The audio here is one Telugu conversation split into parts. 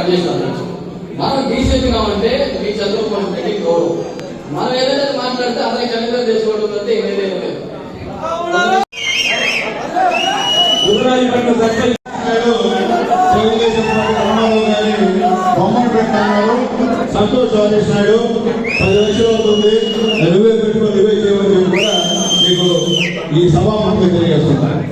పనిచేసిన మనం బీజేపీ కావాలంటే మీ చంద్రబాబు రెడ్డి గౌరవం. మనం ఏదైతే మాట్లాడితే అందరికి చంద్రబాబు చేసుకోవడం అంటే ఏదైతే లేదు. సంతోష్ రాజేష్ నాయుడు 10 లక్షలు అవుతుంది, నువ్వే పెట్టుకో, నువ్వే చేయమని కూడా మీకు ఈ సభాముఖంగా తెలియజేస్తున్నాను.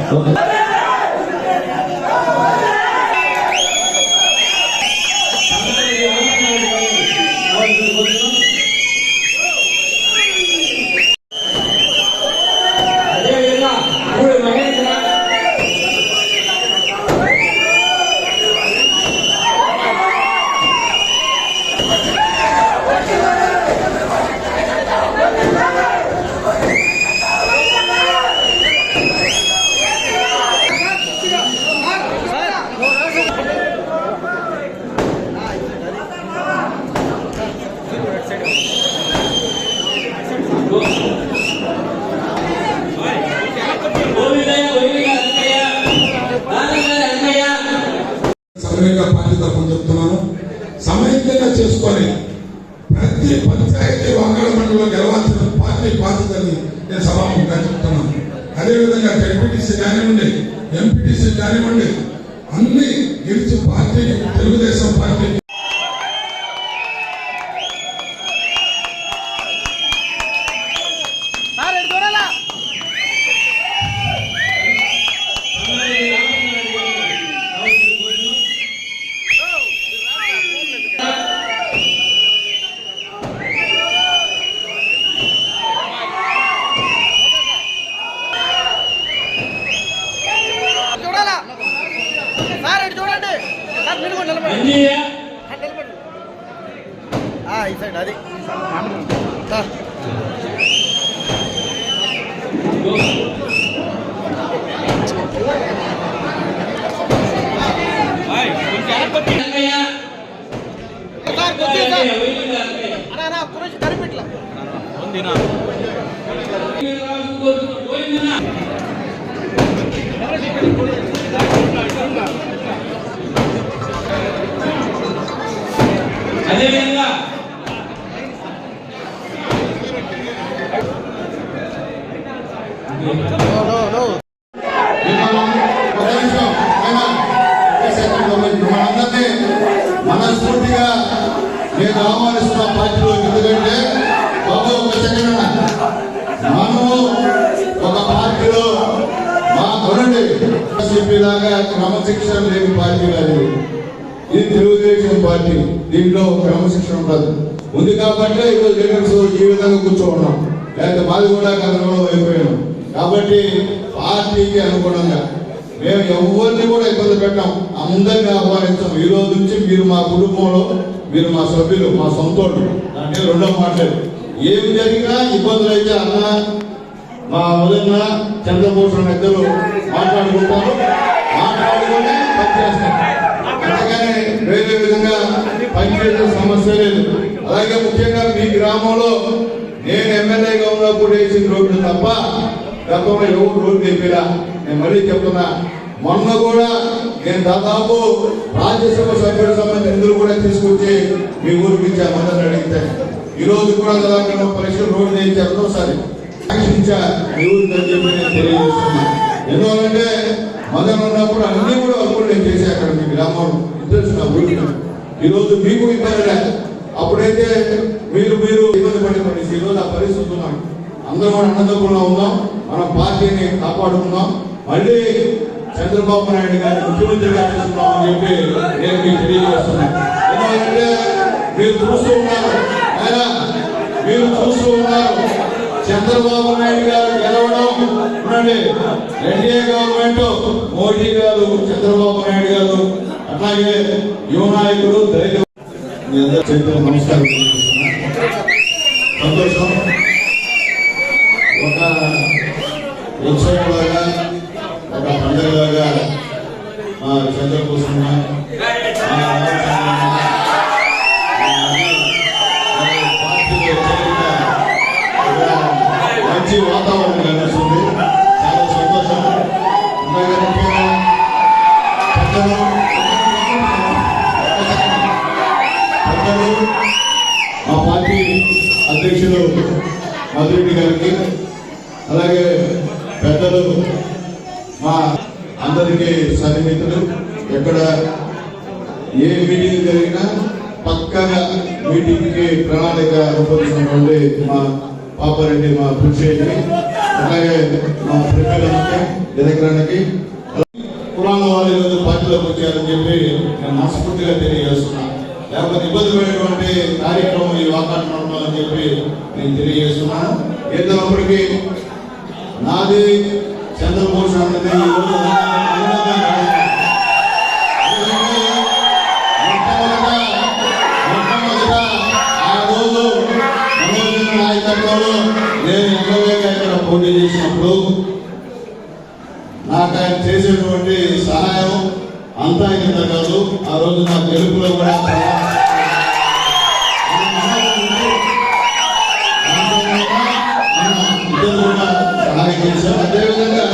పార్టీ తరఫున చెప్తున్నాను, సమైక్యంగా చేసుకొని ప్రతి పంచాయతీ వాకాల మండలిలో గెలవాల్సిన పార్టీ బాధ్యతని నేను సభాముఖంగా చెప్తున్నాను. అదేవిధంగా ఎంపీటీసీ కానివ్వండి, ఎంపీటీసీ కానివ్వండి, అన్ని గెలిచి పార్టీకి, తెలుగుదేశం పార్టీకి అది కరిపెట్ల అదేవిధంగా మనస్ఫూర్తిగా నేను ఆహ్వానిస్తున్న పార్టీలో, ఎందుకంటే బాబు ఒక సెకండ్, మనము ఒక పార్టీలో మా కొనండి లాగా క్రమశిక్షణ లేని పార్టీ కాదు ఇది, తెలుగుదేశం పార్టీ. దీంట్లో క్రమశిక్షణ ఉంది కాబట్టి ఈరోజు లీడర్స్ ఈ విధంగా కూర్చోన్నాం, లేకపోతే మాది కూడా గందరగోళం అయిపోయాం. కాబట్టి పార్టీకి అనుగుణంగా మేము ఎవరిని కూడా ఇబ్బంది పెట్టాం, అందరినీ ఆహ్వానించాం. ఈ రోజు నుంచి మీరు మా కుటుంబంలో, మీరు మా సభ్యులు, మా సొంతోళ్ళు. అంటే రెండో మాట్లాడు, ఏమి జరిగినా ఇబ్బందులు అయితే అన్న, మా వదిన, చంద్రభూషణ్ ఇద్దరు మాట్లాడుకుంటారు, మాట్లాడుకుని పనిచేస్తాం. అందుకని వేరే విధంగా పనిచేసే సమస్య లేదు. అలాగే ముఖ్యంగా మీ గ్రామంలో నేను ఎమ్మెల్యేగా ఉన్నప్పుడు వేసిన రోడ్లు తప్ప గతంలో ఎవరు రోడ్డు తెప్పిలా. నేను మళ్ళీ చెప్తున్నా, మొన్న కూడా నేను దాదాపు రాజ్యసభ సభ్యుల సంబంధించిన నిధులు కూడా తీసుకొచ్చి మీ ఊరికి ఇచ్చామని అడిగితే, ఈ రోజు కూడా దాదాపు పరీక్షలు రోడ్డు వేయించారు, ఒకసారి మీ ఊరికి అని చెప్పి నేను తెలియజేస్తున్నా. ఎందుకంటే మదన్ ఉన్నప్పుడు అన్ని కూడా వర్కులు నేను చేసే అక్కడ మీ గ్రామంలో ఇంట్రెస్ట్ నా ఊరికి. ఈరోజు మీకు ఇబ్బంది లేదు, అప్పుడైతే మీరు ఇబ్బంది పడి ఈరోజు ఆ పరిస్థితి ఉన్నాం. అందరం అన్నదమ్ములా ఉందాం, మన పార్టీని కాపాడుకుందాం, మళ్ళీ చంద్రబాబు నాయుడు గారిని ముఖ్యమంత్రిగా చేస్తున్నామని చెప్పి నేను మీకు తెలియజేస్తున్నాను. ఎందుకంటే మీరు చూస్తూ ఉన్నారు చంద్రబాబు నాయుడు గారు గెలవడం. ఎన్డీఏ గవర్నమెంట్, మోడీ గారు, చంద్రబాబు నాయుడు గారు, అట్లాగే యువ నాయకులు, దళిత నమస్కారం. సంతోషం. ఒక ఉత్సవంలాగా, ఒక పండుగలాగా మా చంద్రభూషణ మంచి వాతావరణం కనిపిస్తుంది. చాలా సంతోషం. ముఖ్యంగా పెద్దలు మధురెడ్డి గారికి, అలాగే పెద్దలు మా అందరికీ సన్నిహితులు, ఎక్కడ ఏ మీటింగ్ జరిగినా పక్కగా మీటింగ్కి ప్రణాళిక రూపొందించినటువంటి మా పాపారెడ్డి, మా పురుషేటి, అలాగే మా ప్రజలకి ఎదగడానికి పురాణ వాళ్ళు ఈరోజు పార్టీలోకి వచ్చారని చెప్పి నేను మనస్ఫూర్తిగా తెలియజేస్తున్నాను. లేకపోతే ఇబ్బంది పడేటువంటి కార్యక్రమం ఈ వాకాడు మండలం అని చెప్పి నేను తెలియజేస్తున్నాను. ఏదైనప్పటికీ నాది చంద్రభూషణ్ అన్నది ఈరోజు మొట్టమొదట ఆ రోజు మనోజ్ నాయకత్వంలో నేను ఎమ్మెల్యేగా ఇక్కడ పోటీ చేసినప్పుడు నాకు ఆయన చేసేటువంటి సహాయం అంతా ఇంత కాదు. ఆ రోజు నా గెలుపులో కూడా ఇద్దరు కూడా సహాయం చేశారు. అదేవిధంగా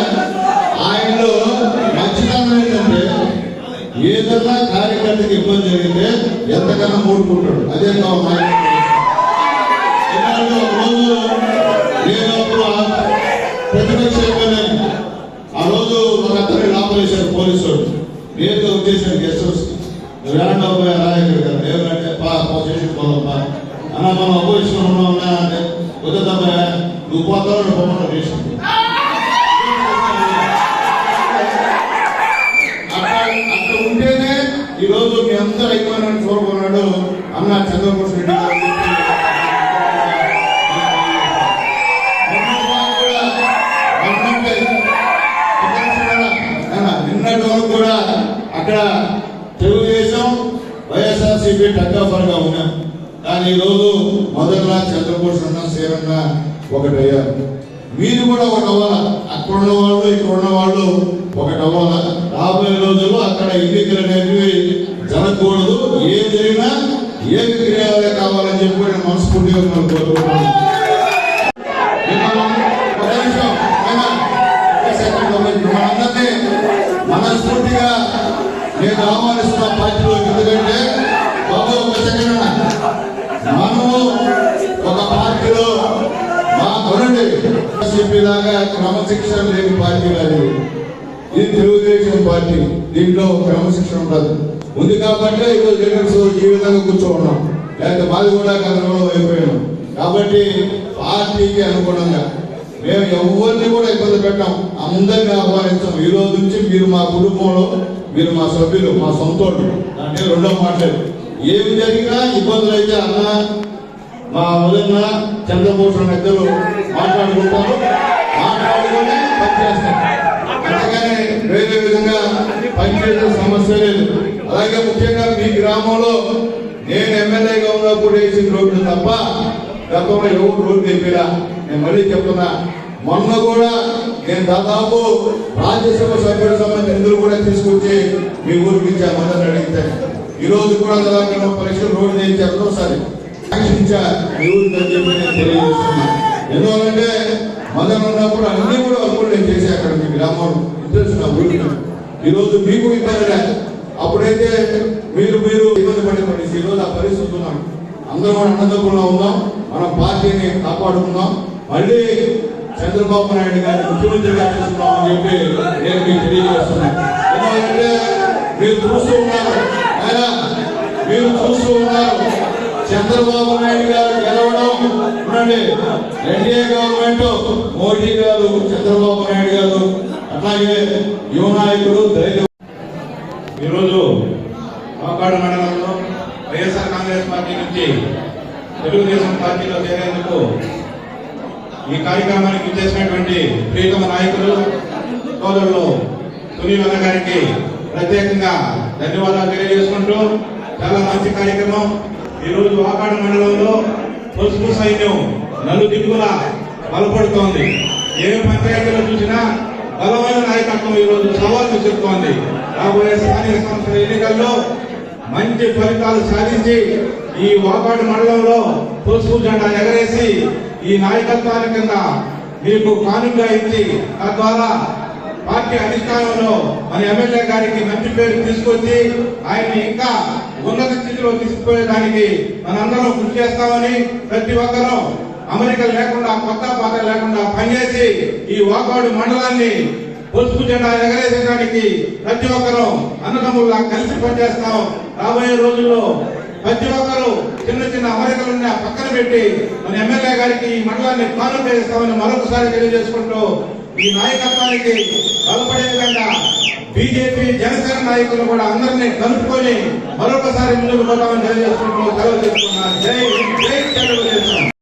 ఆయనలో మంచితనం ఏంటంటే ఏదన్నా కార్యకర్తకి ఇబ్బంది జరిగితే ఎంతకన్నా మూడుకుంటాడు. అదే కావాలి. రోజు నేను అప్పుడు ప్రతిపక్ష ఎమ్మెల్యే, ఆ రోజు ఒక అతని లోపలేశారు పోలీసు నేరుగా వచ్చేసాడు గెస్ట్ హౌస్. వేరండా రాయగడు కదా, ఏమంటే స్టేషన్ పోదాంపా అన్న, మనం అపోజిషన్ ఉన్నామన్నా అంటే వద్దా నువ్వు పోతావు పోమన్నా చేసింది. అక్కడ ఉంటేనే ఈరోజు మీ అందరూ ఎక్కువ చూడకున్నాడు అన్న చంద్రబాబు రెడ్డి గారు. నిన్నటి వరకు కూడా అక్కడ తెలుగుదేశం వైఎస్ఆర్సీపీ టక్కాఫర్గా ఉన్నాం. కానీ ఈరోజు మొదట చంద్రభూషణ సేవన్న ఒకటయ్యారు. మీరు కూడా ఒకటి అవ్వాలా. అక్కడ ఉన్న వాళ్ళు ఇక్కడ ఉన్న వాళ్ళు ఒకటి అవ్వాలా. రాబోయే రోజుల్లో అక్కడ ఎన్నికలు అనేవి జరగకూడదు. ఏం జరిగినా ఏకగ్రీవాలే కావాలని చెప్పి నేను మనస్ఫూర్తిగా మనం కోరుకుంటున్నాను. మనందరినీ మనస్ఫూర్తిగా నేను ఆహ్వానిస్తున్న పార్టీలోకి. ఎందుకంటే బాబు ఒక సెకండ్ మనము ఒక పార్టీలో మా కొనండి లాగా క్రమశిక్షణ లేని పార్టీ కాదు ఇది. తెలుగుదేశం పార్టీ, దీంట్లో క్రమశిక్షణ ఉండదు ఉంది కాబట్టి ఈరోజు లీడర్స్ ఈ విధంగా కూర్చోన్నాం. లేకపోతే మాది కూడా గతంలో అయిపోయాం. కాబట్టి పార్టీకి అనుగుణంగా మేము ఎవరిని కూడా ఇబ్బంది పెట్టాం, అందరినీ ఆహ్వానించాం. ఈ రోజు నుంచి మీరు మా కుటుంబంలో, మీరు మా సభ్యులు, మా సొంతోళ్ళు. అంటే రెండో మాట్లాడు ఏమి జరిగినా ఇబ్బందులు అయితే అన్న మా వదిన చంద్రభూషణ్ ఇద్దరు మాట్లాడుకుంటారు, మాట్లాడుకొని పనిచేస్తారు. అంతేగాని వేరే విధంగా పనిచేసే సమస్య లేదు. అలాగే ముఖ్యంగా మీ గ్రామంలో నేను ఎమ్మెల్యేగా ఉన్నప్పుడు వేసిన రోడ్లు తప్ప గతంలో ఎవరు రోడ్డు తెప్పిరా. నేను మళ్ళీ చెప్తున్నా, మొన్న కూడా నేను దాదాపు రాజ్యసభ సభ్యుల సంబంధించిన నిధులు కూడా తీసుకొచ్చి మీ ఊరికి ఇచ్చామని అడిగితే ఈ రోజు కూడా దాదాపు పరీక్షలు రోడ్డు చేయించి ఎంతోసారి మీ ఊరికి అని చెప్పి నేను తెలియజేస్తున్నా. ఎందుకంటే మొదలు ఉన్నప్పుడు అన్ని కూడా వర్కులు నేను చేసి అక్కడ మీ గ్రామం ఇంట్రెస్ట్ నా ఊరికి. ఈరోజు మీకు ఇబ్బంది లేదు. అప్పుడైతే మీరు ఇబ్బంది పడే పరిస్థితి. ఈరోజు ఆ పరిస్థితి ఉన్నాం. అందరూ కూడా అన్నదమ్ములుగా ఉందాం, మన పార్టీని కాపాడుకుందాం. మళ్ళీ చంద్రబాబు నాయుడు గారిని ముఖ్యమంత్రిగా చేస్తున్నామని చెప్పి నేను మీకు తెలియజేస్తున్నాను. ఎందుకంటే మీరు చూస్తూ ఉన్నారు చంద్రబాబు నాయుడు గారు గెలవడం. ఎన్డీఏ గవర్నమెంట్, మోడీ గారు, చంద్రబాబు నాయుడు గారు, అట్లాగే యువ నాయకుడు ధైర్యం. ఈరోజు వాకాడు మండలంలో వైఎస్ఆర్ కాంగ్రెస్ పార్టీ నుంచి తెలుగుదేశం పార్టీలో చేరేందుకు ఈ కార్యక్రమానికి ఇచ్చేసినటువంటి ప్రియతమ నాయకులు సోదరులు సునీల్ అన్న గారికి ప్రత్యేకంగా ధన్యవాదాలు తెలియజేసుకుంటూ, చాలా మంచి కార్యక్రమం. ఈరోజు వాకాడు మండలంలో పసుపు సైన్యం నలుదిక్కుల బలపడుతోంది. ఏ పంచాయతీలో చూసినా బలమైన నాయకత్వం ఈరోజు సవాల్ విసురుతోంది. రాబోయే స్థానిక సంస్థల ఎన్నికల్లో మంచి ఫలితాలు సాధించి ఈ వాకాడు మండలంలో పసుపు జెండా ఎగరేసి ఈ నాయకత్వాల కింద మీకు కానుకగా ఇచ్చి తద్వారా పార్టీ అధిష్టానంలో మన ఎమ్మెల్యే గారికి మంచి పేరు తీసుకొచ్చి ఆయన్ని ఇంకా ఉన్నత స్థితిలో తీసుకుపోయేదానికి మనందరం కృషి చేస్తామని ప్రతి ఒక్కరూ అమెరికలు లేకుండా కొత్త పాత లేకుండా పనిచేసి ఈ వాకాడు మండలాన్ని పసుపు జెండా ఎగరేసేయడానికి ప్రతి ఒక్కరూ అన్నదమ్ముల్లా కలిసి పనిచేస్తాం. రాబోయే రోజుల్లో ప్రతి ఒక్కరూ చిన్న చిన్న అమరికలున్న పక్కన పెట్టి మన ఎమ్మెల్యే గారికి ఈ మండలాన్ని కానుక చేస్తామని మరొకసారి తెలియజేసుకుంటూ ఈ నాయకత్వానికి బలపడే విధంగా బీజేపీ జనసేన నాయకులు కూడా అందరినీ కలుపుకొని మరొకసారి ముందుకు పోతామని తెలియజేసుకుంటూ సెలవు తీసుకున్నారు. జై జై తెలుగుదేశం.